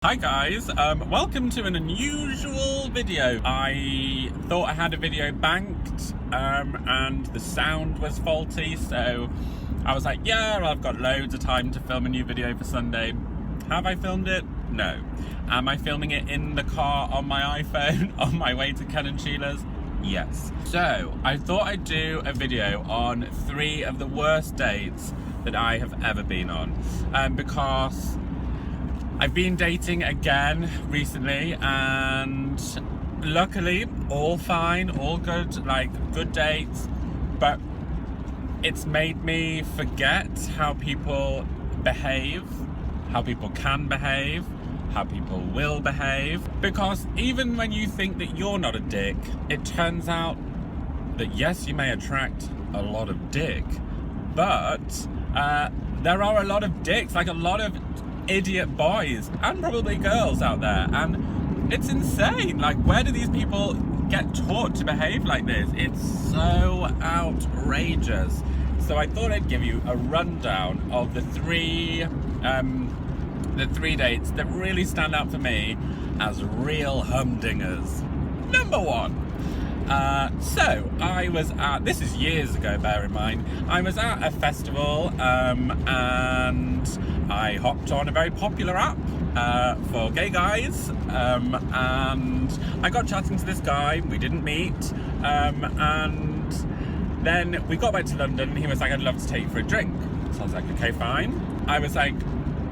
Hi guys, welcome to an unusual video. I thought I had a video banked and the sound was faulty, so I was like, yeah, I've got loads of time to film a new video for Sunday. Have I filmed it? No. Am I filming it in the car on my iPhone on my way to Ken and Sheila's? Yes. So I thought I'd do a video on 3 of the worst dates that I have ever been on because I've been dating again recently, and luckily all fine, all good, like good dates, but it's made me forget how people behave, how people can behave, how people will behave, because even when you think that you're not a dick, it turns out that yes, you may attract a lot of dick, but there are a lot of dicks, like a lot of idiot boys and probably girls out there, and it's insane. Like, where do these people get taught to behave like this? It's so outrageous. So I thought I'd give you a rundown of the three dates that really stand out for me as real humdingers. Number 1. So I was at, this is years ago, bear in mind, I was at a festival and I hopped on a very popular app for gay guys, and I got chatting to this guy. We didn't meet, and then we got back to London and he was like, I'd love to take you for a drink. So I was like, okay, fine. I was like,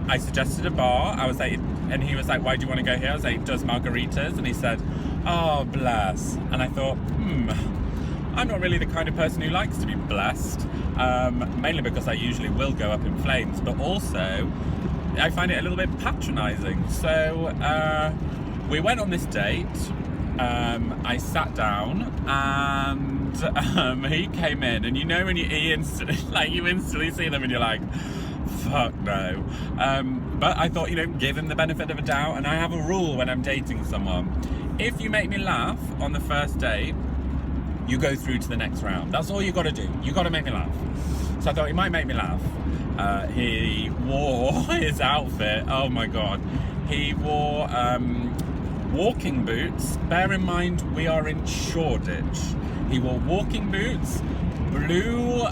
I suggested a bar. I was like, and he was like, why do you want to go here? I was like, does margaritas? And he said, oh, bless. And I thought, I'm not really the kind of person who likes to be blessed, mainly because I usually will go up in flames, but also I find it a little bit patronizing. So we went on this date. I sat down and he came in, and you know when you instantly see them and you're like, fuck no. But I thought, give him the benefit of a doubt, and I have a rule when I'm dating someone. If you make me laugh on the first date, you go through to the next round. That's all you got to do. You got to make me laugh. So I thought he might make me laugh. He wore his outfit. Oh my God. He wore walking boots. Bear in mind, we are in Shoreditch. He wore walking boots, blue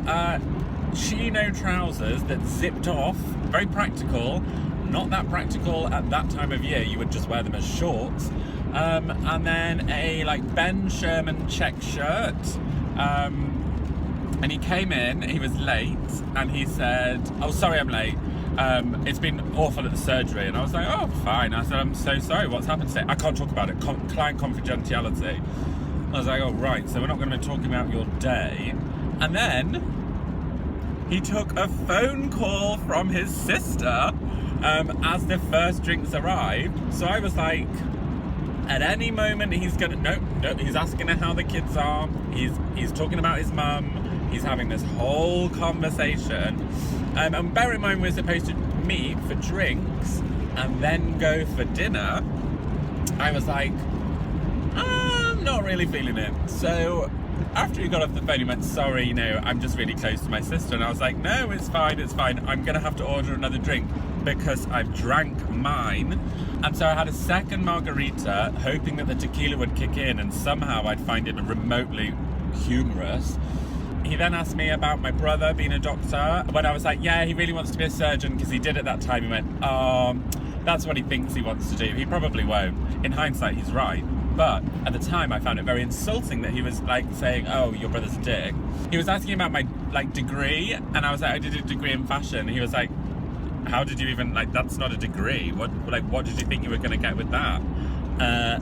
chino trousers that zipped off. Very practical. Not that practical at that time of year. You would just wear them as shorts. And then a Ben Sherman check shirt, and he came in, he was late, and he said, oh, sorry I'm late, it's been awful at the surgery. And I was like, oh, fine. I said, I'm so sorry, what's happened today? I can't talk about it, client confidentiality. I was like, oh, right, so we're not going to be talking about your day. And then he took a phone call from his sister as the first drinks arrived. So I was like, at any moment he's gonna, no, he's asking her how the kids are, he's talking about his mum, he's having this whole conversation, and bear in mind we're supposed to meet for drinks and then go for dinner. I was like, I'm not really feeling it. So after he got off the phone, he went, sorry, I'm just really close to my sister. And I was like, no, it's fine, I'm gonna have to order another drink because I've drank mine. And so I had a second margarita, hoping that the tequila would kick in and somehow I'd find it remotely humorous. He then asked me about my brother being a doctor. When I was like, yeah, he really wants to be a surgeon, because he did at that time, he went, that's what he thinks he wants to do. He probably won't. In hindsight, he's right. But at the time, I found it very insulting that he was saying, oh, your brother's a dick. He was asking about my degree, and I was like, I did a degree in fashion. He was like, how did you even, that's not a degree. What did you think you were gonna get with that?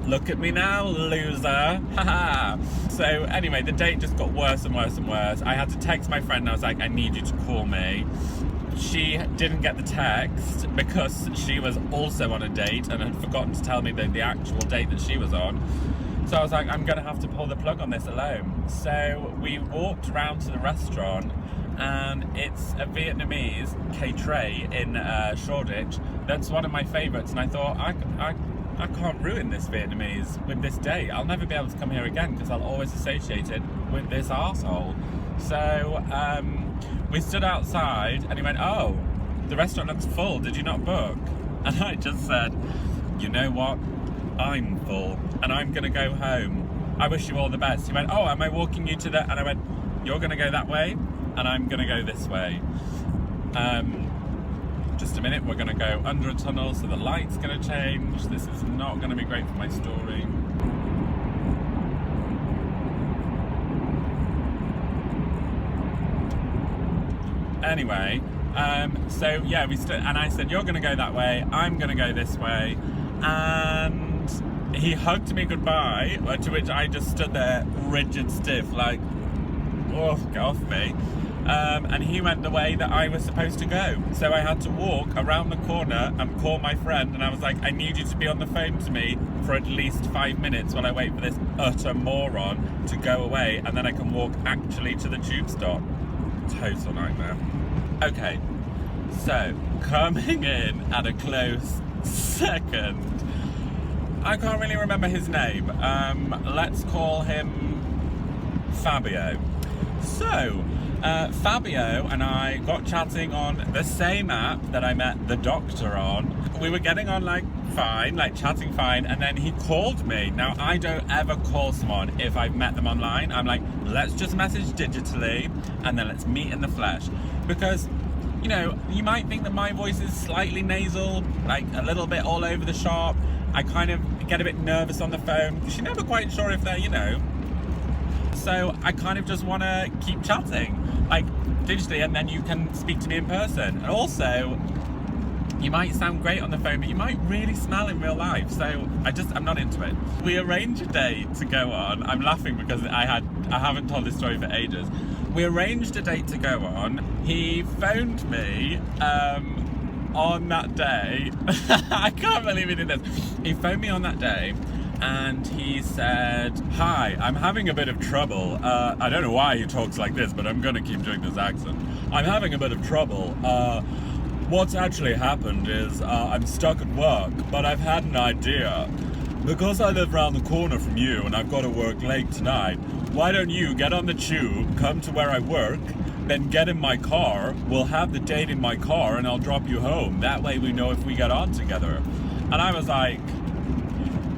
Look at me now, loser. Haha. So anyway, the date just got worse and worse and worse. I had to text my friend and I was like, I need you to call me. She didn't get the text because she was also on a date and had forgotten to tell me the actual date that she was on. So I was like, I'm gonna have to pull the plug on this alone. So we walked around to the restaurant, and it's a Vietnamese caterer in Shoreditch that's one of my favourites, and I thought, I can't ruin this Vietnamese with this day. I'll never be able to come here again because I'll always associate it with this arsehole. So we stood outside and he went, oh, the restaurant looks full, did you not book? And I just said, you know what? I'm full and I'm going to go home. I wish you all the best. He went, oh, am I walking you to the... And I went, you're going to go that way and I'm going to go this way. Just a minute, we're going to go under a tunnel, so the light's going to change. This is not going to be great for my story. Anyway, so yeah, we stood, and I said, you're going to go that way, I'm going to go this way, and he hugged me goodbye, to which I just stood there rigid stiff, like, oh, get off me. And he went the way that I was supposed to go. So I had to walk around the corner and call my friend, and I was like, I need you to be on the phone to me for at least 5 minutes while I wait for this utter moron to go away, and then I can walk actually to the tube stop. Total nightmare. Okay, so coming in at a close second, I can't really remember his name. Let's call him Fabio. So, Fabio and I got chatting on the same app that I met the doctor on. We were getting on like fine, like chatting fine, and then he called me. Now, I don't ever call someone if I've met them online. I'm like, let's just message digitally and then let's meet in the flesh. Because, you know, you might think that my voice is slightly nasal, like a little bit all over the shop. I kind of get a bit nervous on the phone because you're never quite sure if they're, you know. So I kind of just want to keep chatting, like digitally, and then you can speak to me in person. And also, you might sound great on the phone, but you might really smell in real life. So I'm not into it. We arranged a date to go on. I'm laughing because I haven't told this story for ages. We arranged a date to go on. He phoned me on that day. I can't believe he did this. He phoned me on that day. And he said, hi, I'm having a bit of trouble. I don't know why he talks like this, but I'm going to keep doing this accent. I'm having a bit of trouble. What's actually happened is I'm stuck at work, but I've had an idea. Because I live around the corner from you and I've got to work late tonight, why don't you get on the tube, come to where I work, then get in my car, we'll have the date in my car and I'll drop you home. That way we know if we get on together. And I was like,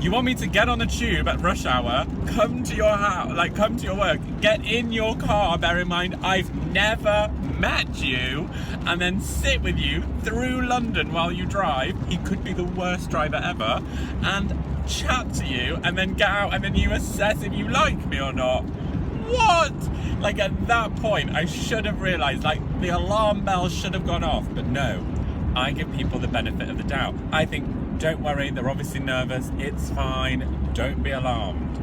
you want me to get on the tube at rush hour, come to your house, like come to your work, get in your car, bear in mind I've never met you, and then sit with you through London while you drive, he could be the worst driver ever, and chat to you, and then get out, and then you assess if you like me or not. What? Like at that point, I should have realised, like the alarm bell should have gone off, but no, I give people the benefit of the doubt. I think, don't worry, they're obviously nervous, it's fine, don't be alarmed.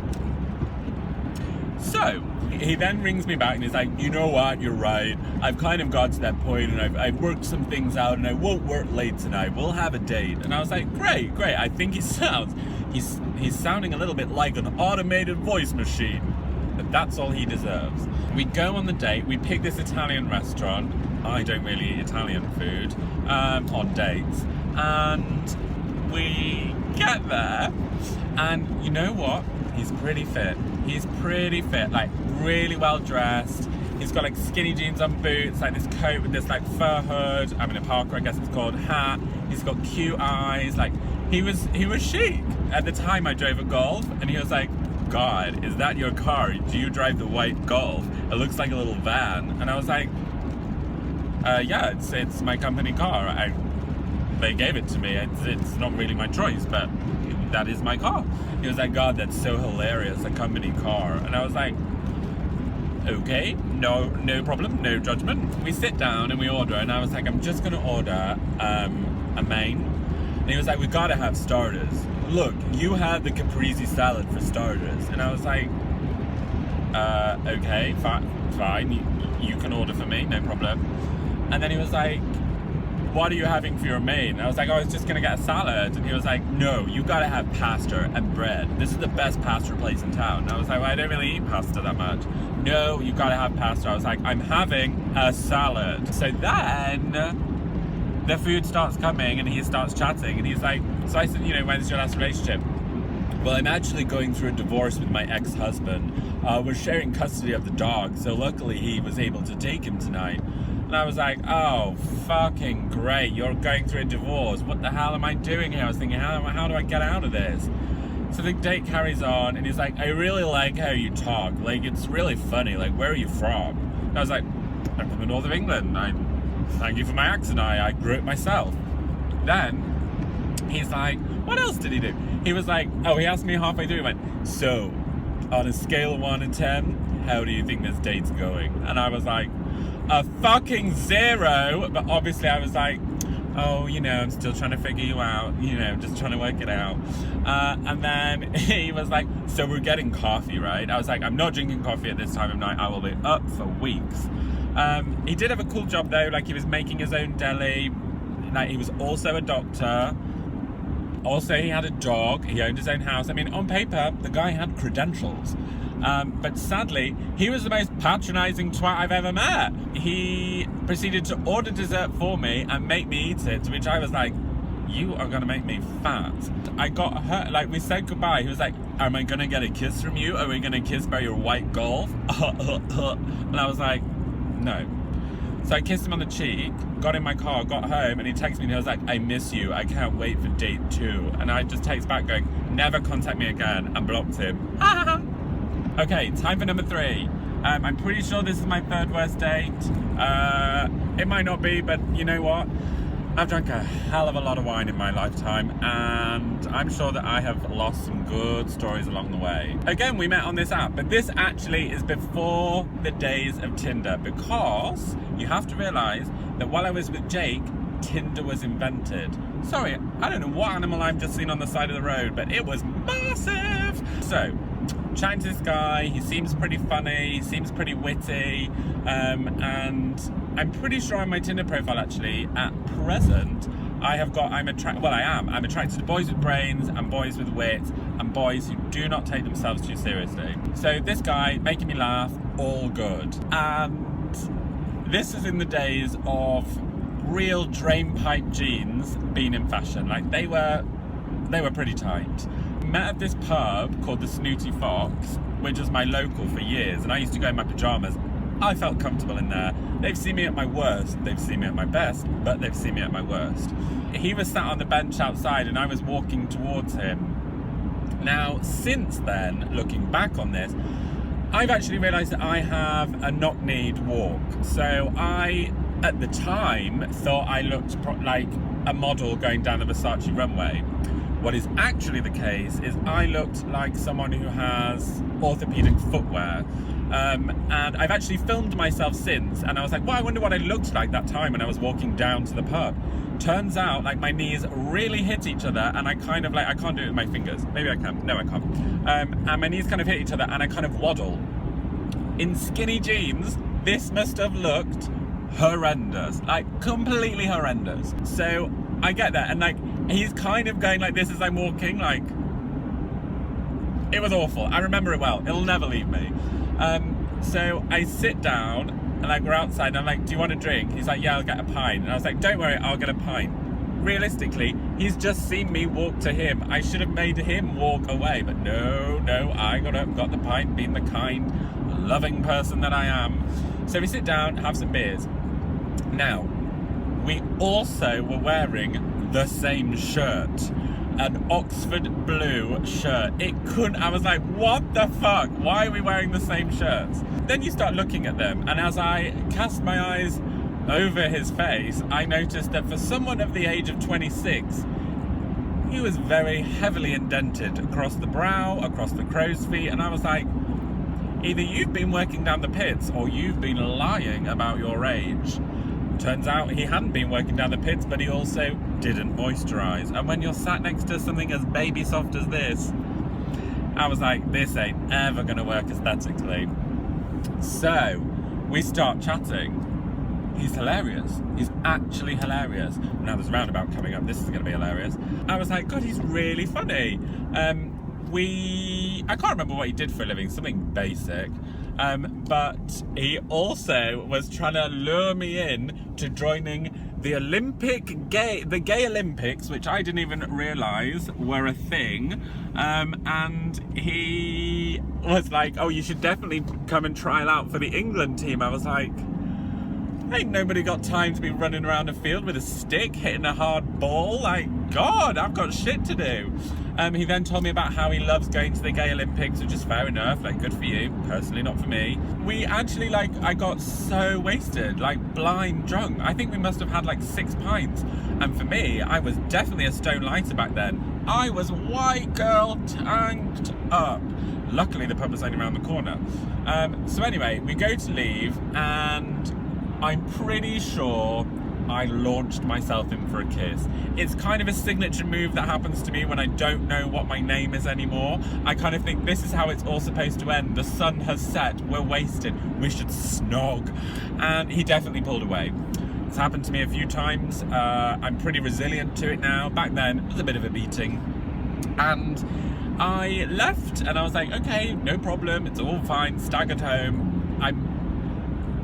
So, he then rings me back and he's like, you know what, you're right, I've kind of got to that point and I've worked some things out and I won't work late tonight, we'll have a date. And I was like, great, I think he's sounding a little bit like an automated voice machine, but that's all he deserves. We go on the date, we pick this Italian restaurant, I don't really eat Italian food, on dates, and we get there, and you know what? He's pretty fit. Like really well dressed. He's got like skinny jeans on boots, like this coat with this like fur hood. I'm in a Parker, I guess it's called, hat. He's got cute eyes. Like he was chic. At the time, I drove a Golf, and he was like, "God, is that your car? Do you drive the white Golf? It looks like a little van." And I was like, "Yeah, it's my company car. They gave it to me. It's not really my choice, but that is my car." He was like, "God, that's so hilarious, a company car." And I was like, okay, no problem, no judgment. We sit down and we order, and I was like, I'm just gonna order a main. And he was like, we gotta have starters. Look, you had the caprese salad for starters. And I was like, okay, fine, you can order for me, no problem. And then he was like, what are you having for your main? And I was like, I was just gonna get a salad. And he was like, no, you gotta have pasta and bread. This is the best pasta place in town. And I was like, well, I don't really eat pasta that much. No, you gotta have pasta. I was like, I'm having a salad. So then the food starts coming and he starts chatting and he's like, so I said, when's your last relationship? Well, I'm actually going through a divorce with my ex-husband. We're sharing custody of the dog, so luckily he was able to take him tonight. And I was like, oh, fucking great. You're going through a divorce. What the hell am I doing here? I was thinking, how do I get out of this? So the date carries on, and he's like, I really like how you talk. Like, it's really funny. Like, where are you from? And I was like, I'm from the north of England. Thank you for my accent. I grew it myself. Then he's like, what else did he do? He was like, he asked me halfway through, he went, so, on a scale of 1 to 10, how do you think this date's going? And I was like, a fucking 0. But obviously I was like, oh, I'm still trying to figure you out, just trying to work it out. And then he was like, so we're getting coffee, right? I was like, I'm not drinking coffee at this time of night. I will be up for weeks. He did have a cool job though. Like, he was making his own deli. Like, he was also a doctor. Also, he had a dog. He owned his own house. I mean, on paper, the guy had credentials. But sadly, he was the most patronising twat I've ever met. He proceeded to order dessert for me and make me eat it, to which I was like, you are going to make me fat. I got hurt. Like, we said goodbye. He was like, am I going to get a kiss from you? Are we going to kiss by your white Golf? And I was like, no. So I kissed him on the cheek, got in my car, got home, and he texted me and he was like, I miss you. I can't wait for date 2. And I just text back going, never contact me again, and blocked him. Okay, time for number 3. I'm pretty sure this is my 3rd worst date. It might not be, but you know what? I've drank a hell of a lot of wine in my lifetime, and I'm sure that I have lost some good stories along the way. Again, we met on this app, but this actually is before the days of Tinder, because you have to realise that while I was with Jake, Tinder was invented. Sorry, I don't know what animal I've just seen on the side of the road, but it was massive. So, chatting to this guy, he seems pretty funny, he seems pretty witty, and I'm pretty sure on my Tinder profile actually, at present, I'm attracted to boys with brains and boys with wit and boys who do not take themselves too seriously. So this guy, making me laugh, all good. And this is in the days of real drain pipe jeans being in fashion. Like, they were pretty tight. Met at this pub called the Snooty Fox, which was my local for years, and I used to go in my pyjamas. I felt comfortable in there. They've seen me at my worst, they've seen me at my best, but they've seen me at my worst. He was sat on the bench outside and I was walking towards him. Now, since then, looking back on this, I've actually realised that I have a knock-kneed walk. So I, at the time, thought I looked like a model going down the Versace runway. What is actually the case is I looked like someone who has orthopedic footwear. And I've actually filmed myself since, and I was like, well, I wonder what I looked like that time when I was walking down to the pub. Turns out, like, my knees really hit each other, and I kind of, like, I can't do it with my fingers. Maybe I can. No, I can't. And my knees kind of hit each other, and I kind of waddle. In skinny jeans, this must have looked horrendous. Like, completely horrendous. So, I get that, and, like, he's kind of going like this as I'm walking, like, it was awful. I remember it well. It'll never leave me. So I sit down and, like, we're outside and I'm like, do you want a drink? He's like, yeah, I'll get a pint. And I was like, don't worry, I'll get a pint. Realistically, he's just seen me walk to him. I should have made him walk away, but no, I got up, got the pint, being the kind, loving person that I am. So we sit down, have some beers. Now, we also were wearing the same shirt. An Oxford blue shirt. I was like, what the fuck? Why are we wearing the same shirts? Then you start looking at them, and as I cast my eyes over his face, I noticed that for someone of the age of 26, he was very heavily indented across the brow, across the crow's feet, and I was like, either you've been working down the pits or you've been lying about your age. Turns out he hadn't been working down the pits, but he also didn't moisturise. And when you're sat next to something as baby soft as this, I was like, this ain't ever going to work aesthetically. So we start chatting. He's hilarious. He's actually hilarious. Now there's a roundabout coming up. This is going to be hilarious. I was like, God, he's really funny. I can't remember what he did for a living, something basic. But he also was trying to lure me in to joining the gay Olympics, which I didn't even realise were a thing. And he was like, oh, you should definitely come and trial out for the England team. I was like, Ain't nobody got time to be running around a field with a stick, hitting a hard ball. Like, God, I've got shit to do. He then told me about how he loves going to the Gay Olympics, which is fair enough, like, good for you. Personally, not for me. We actually, like, I got so wasted, like, blind drunk. I think we must have had, like, 6 pints. And for me, I was definitely a stone lighter back then. I was white girl tanked up. Luckily, the pub was only around the corner. So anyway, we go to leave, and I'm pretty sure I launched myself in for a kiss. It's kind of a signature move that happens to me when I don't know what my name is anymore. I kind of think this is how it's all supposed to end. The sun has set, we're wasted, we should snog. And he definitely pulled away. It's happened to me a few times. I'm pretty resilient to it now. Back then, it was a bit of a beating. And I left and I was like, okay, no problem, it's all fine, staggered home. I'm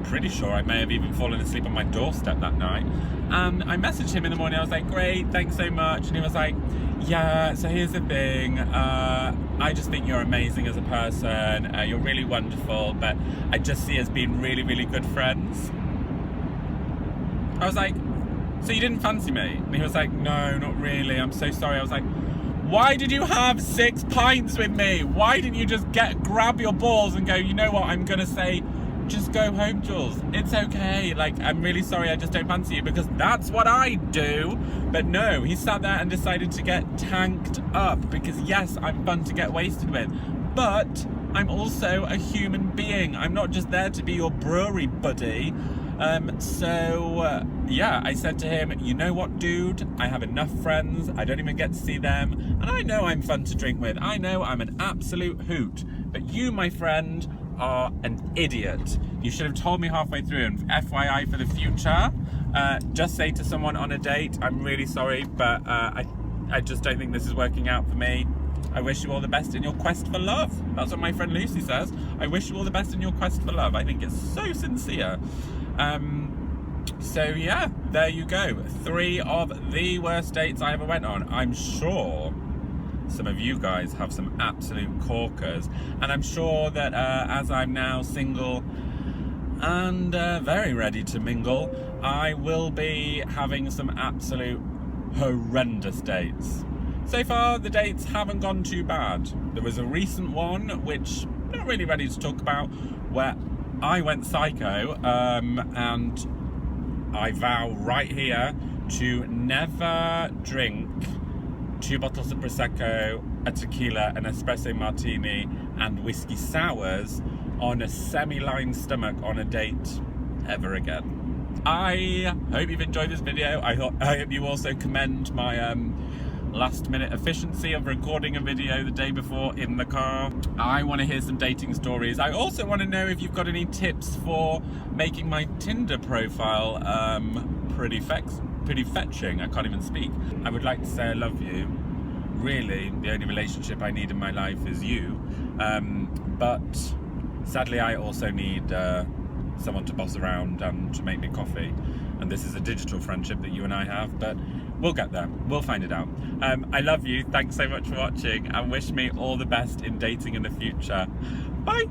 pretty sure I may have even fallen asleep on my doorstep that night. And I messaged him in the morning. I was like, great, thanks so much. And he was like, yeah, so here's the thing. I just think you're amazing as a person. You're really wonderful, but I just see us being really, really good friends. I was like, so you didn't fancy me? And he was like, no, not really. I'm so sorry. I was like, why did you have 6 pints with me? Why didn't you just grab your balls and go, you know what, I'm going to say, just go home, Jules. It's okay. Like, I'm really sorry, I just don't fancy you, because that's what I do. But no, he sat there and decided to get tanked up because, yes, I'm fun to get wasted with, but I'm also a human being. I'm not just there to be your brewery buddy. Yeah, I said to him, you know what, dude? I have enough friends. I don't even get to see them. And I know I'm fun to drink with. I know I'm an absolute hoot. But you, my friend, are an idiot. You should have told me halfway through, and FYI for the future, just say to someone on a date, I'm really sorry, but I just don't think this is working out for me. I wish you all the best in your quest for love. That's what my friend Lucy says. I wish you all the best in your quest for love. I think it's so sincere. So yeah, there you go. 3 of the worst dates I ever went on. I'm sure some of you guys have some absolute corkers, and I'm sure that as I'm now single and very ready to mingle, I will be having some absolute horrendous dates. So far, the dates haven't gone too bad. There was a recent one, which I'm not really ready to talk about, where I went psycho, and I vow right here to never drink 2 bottles of Prosecco, a tequila, an espresso martini, and whiskey sours on a semi-lined stomach on a date ever again. I hope you've enjoyed this video. I hope you also commend my last minute efficiency of recording a video the day before in the car. I want to hear some dating stories. I also want to know if you've got any tips for making my Tinder profile pretty fetching. I can't even speak. I would like to say I love you. Really, the only relationship I need in my life is you. But sadly, I also need someone to boss around and to make me coffee. And this is a digital friendship that you and I have, but we'll get there. We'll find it out. I love you. Thanks so much for watching, and wish me all the best in dating in the future. Bye.